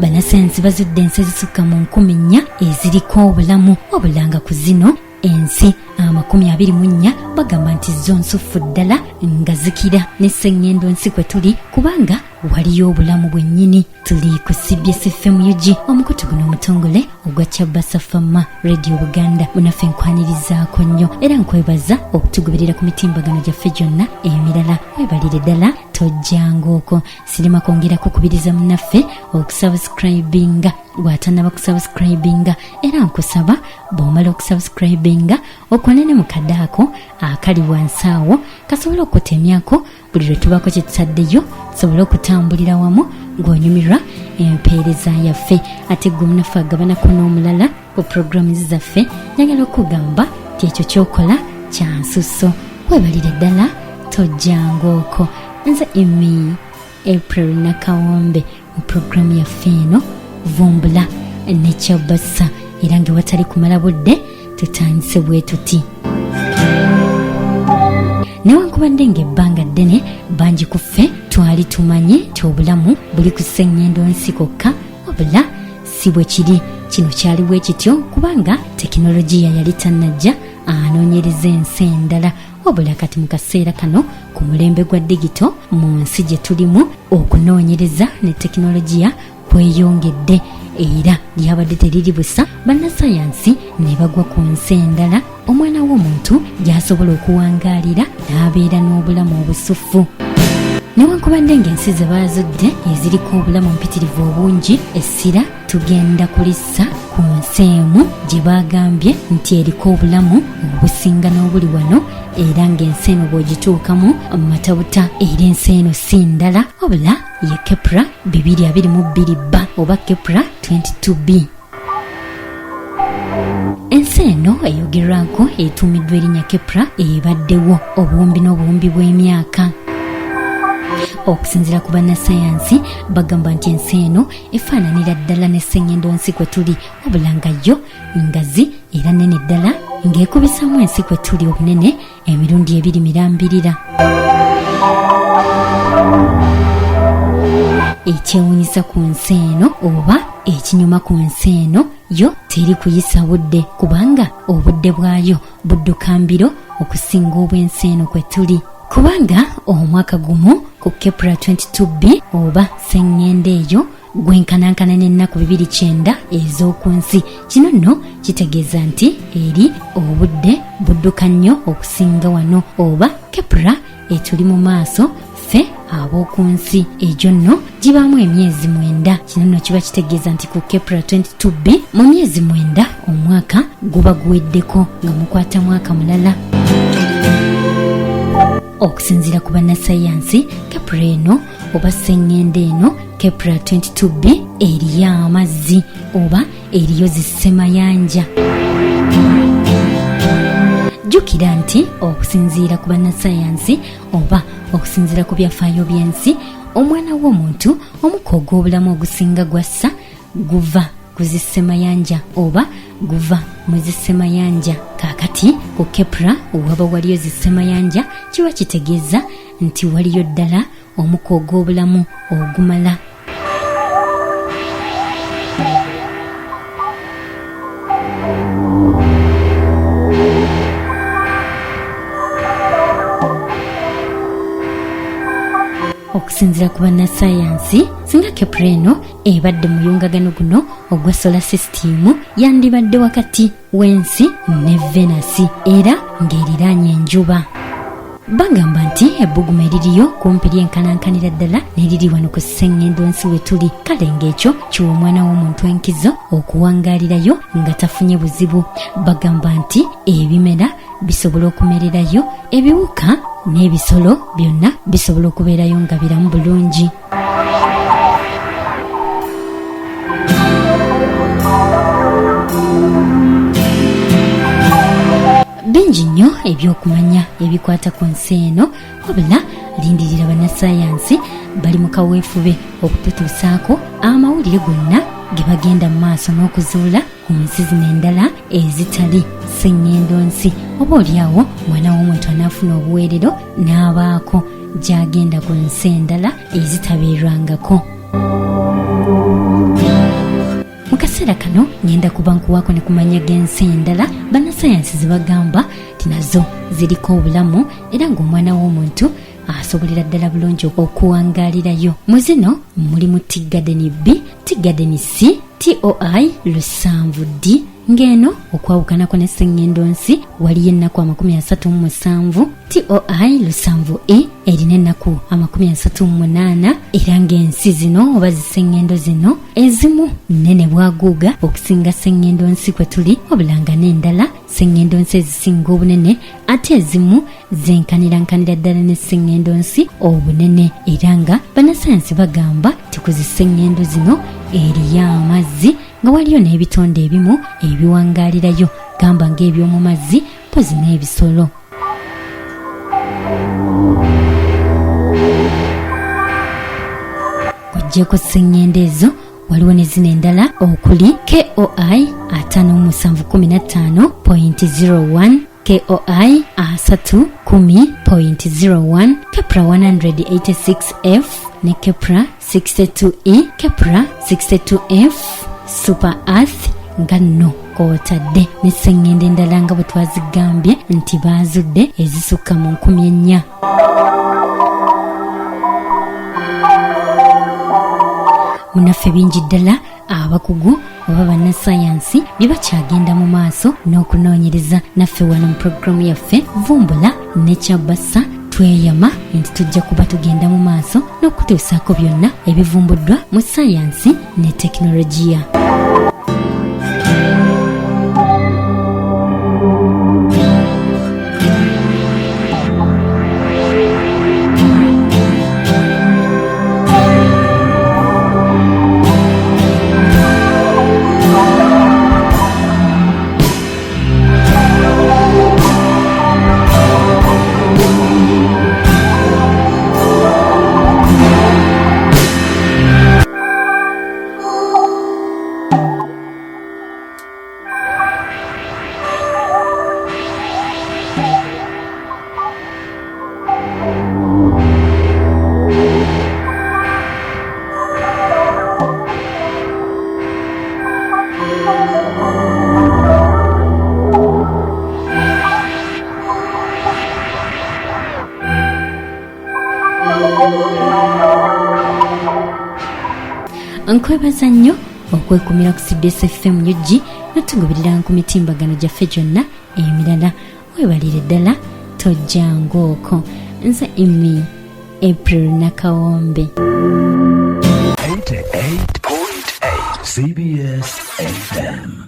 Bannassayansi bazudde ensi ezisukka mu 4,000 eziriko obulamu obulanga ku zino ensi 24 bagamba nti zo nsuffu ddala nga zikira ne Ssengendo nsi kwe tuli kubanga waliyo obulamu bwennyini. Tuli ku CBS FM UG omukutu guno omutongole ogwa Chabasa Fama Radio Buganda munaffe nkwanirizaako nnyo era nkwebaza okutugoberera ku mitimbagano gyaffe gyonna emirala. Webalire ddala tojjangooko sirima kwongera kukubiriza munaffe okusubscribinga bw'atanaba kusubscribinga era nkusaba bw'omala okusubscribinga okonene mu kadaako akali wansi awo kasobole okutemyako buli lwe tubaako kye tutaddeyo tusobole okutambulira wamu ng'onyumirwa empeereza yaffe. Ate gwe munaffe agabanako n'omulala ku programu zaffe njagala okugamba ti ekyo ky'okola kya nsusso. Webalire ddala tojjangooko. Nze Emi April Nakawombe mu programu yaffe eno vumbula ne Chabasa era nga watali kumala budde tutandise bwe tuti. Newankubadde ng'ebbanga ddene bangi ku ffe twali tumanye nti obulamu buli ku Ssengendo nsi kokka wabula si bwe kiri. Kino kyali bwe kityo kubanga tekinologiya yali tannajja anoonyereza ensi endala wabula kati mu kaseera kano ku mulembe gwa digito mu nsi gye tulimu okunoonyereza ne tekinologiya kweyongedde era lyabadde teriri busa. Bannassayansi ne bagwa ku nsi endala omwana w'omuntu gy'asobola okuwangaalira n'abeera n'obulamu obusuffu. Newankubadde ng'ensi ze baazudde eziriko obulamu mpitirivu obungi essira tugenda kulissa ku nsi emu gye baagambye nti eriko obulamu obusinga n'obuli wano era ng'ensi eno bw'ogituukamu mu matabuta era ensi eno si ndala wabula ye Kepler 2022b oba Kepler 22b. Ensi eno eyogerwako etuumiddwa erinnya Kepler ebaddewo obuwumbi n'obuwumbi bw'emyaka. Okusinziira ku bannassayansi bagamba nti ensi eno efaananira ddala ne Ssengendo nsi kwe tuli wabula nga yo ngazi era nnene ddala ng'ekubisaamu ensi kwe tuli obunene emirundi 2 mirambirira. Ekyewuunyisa ku nsi eno oba ekinyuma ku nsi eno yo teri kuyisa budde kubanga obudde bwayo budduka mbiro okusinga obw'ensi eno kwe tuli kubanga omwaka gumu ku Kepler 22b oba Ssengendo eyo gwenkanankana n'ennaku 29 ez'oku nsi. Kino nno kitegeeza nti eri obudde budduka nnyo okusinga wano oba Kepler etuli mu maaso ffe ab'oku nsi egyo nno gibaamu emyezi 9. Kino nno kiba kitegeeza nti ku Kepler 22b mu myezi 9 omwaka guba guweddeko nga mukwata mwaka mulala. Okusinziira ku bannassayansi Kepler eno oba Ssengendo eno Kepler 22b eriyo amazzi oba eriyo zissemayanja. Jjukira nti okusinziira ku bannassayansi oba okusinziira ku byafaayo by'ensi omwana w'omuntu omukka ogw'obulamu ogusinga gwassa guva ku zissemayanja oba guva mu zissemayanja. Kaakati ku Kepler waba waliyo zissemayanja kiba kitegeeza nti waliyo ddala omukka ogw'obulamu ogumala. Okusinziira ku bannassayansi singa Kepler eno ebadde mu muyungagano guno ogwa solar system yandibadde wakati w'ensi ne Venus era ng'eriraanye enjuba. Bagamba nti ebbuguma eririyo kumpi lyenkanankanira ddala neriri wano ku Ssengendo nsi we tuli. Kale ng'ekyo kiwa omwana w'omuntu enkizo okuwangaalirayo nga tafunye buzibu. Bagamba nti ebimera bisobola okumererayo, ebiwuka n'ebisolo byonna bisobola okubeerayo nga biramu bulungi. Bingi nnyo ebyokumanya ebikwata ku nsi eno wabula lindirira bannassayansi bali mu kaweefube okututuusaako amawulire gonna ge bagenda mu maaso n'okuzuula ku nsi zino endala ezitali Ssengendo nsi. Oba oliawo mwana w'omuntu anaafuna obuweerero n'abaako gy'agenda ku nsi endala ezitabeerwangako. akaseera kano ngenda kuba nkuwaako ne kumanya g'ensi endala bannasayansi zebagamba ti nazo ziriko obulamu era ng'omwana w'omuntu asobolera ddala bulungi okuwangaalirayo. Mu zino mulimu T-Garden B, T-Garden C, TOI 7D. Ng'eno okwawukanako ne Ssengendo nsi waliyo ennaku 37, TOI 7E erina ennaku 38, era ng'ensi zino oba Ssengendo zino ezimu nnene bwaguuga okusinga Ssengendo nsi kwe tuli, wabulanga n'endala Ssengendo nsi ezisinga obunene ate ezimu zenkanira ddala ne Ssengendo nsi obunene, era nga bannasayansi bagamba ti ku zi Ssengendo zino eriyo amazzi nga waliyo n'ebitonde ebimu ebiwangaalirayo, gamba ng'eby'omu mazzi pozi n'ebisolo. Kujjeko Ssengendo ezo waliwo ne zino endala okuli KOI 515.01, KOI 310.01, Kepler 186F ne Kepler 62E, Kepler 62F, Super Earth nga nno kw'otadde ne Ssengendo endala nga bwe twazigambye nti baazudde ezisukka mu 4,000. Munaffe bingi ddala abakugu oba bannasayansi bye bakyagenda mu maaso n'okunoonyereza. Naffe wano mu puroguramu yaffe Vumbula ne Kyabassa tweyama nti tujja kuba tugenda mu maaso n'okutuusaako byonna ebivumbuddwa mu sayansi ne tekinologiya. Nkwebaza nnyo okwekumira ku CBS FM UG n'otugoberera ku mitimbagano gyaffe gyonna emirala. Weebalire ddala tojjangooko. Nze Emi April Nakawombe. 88.8 CBS FM.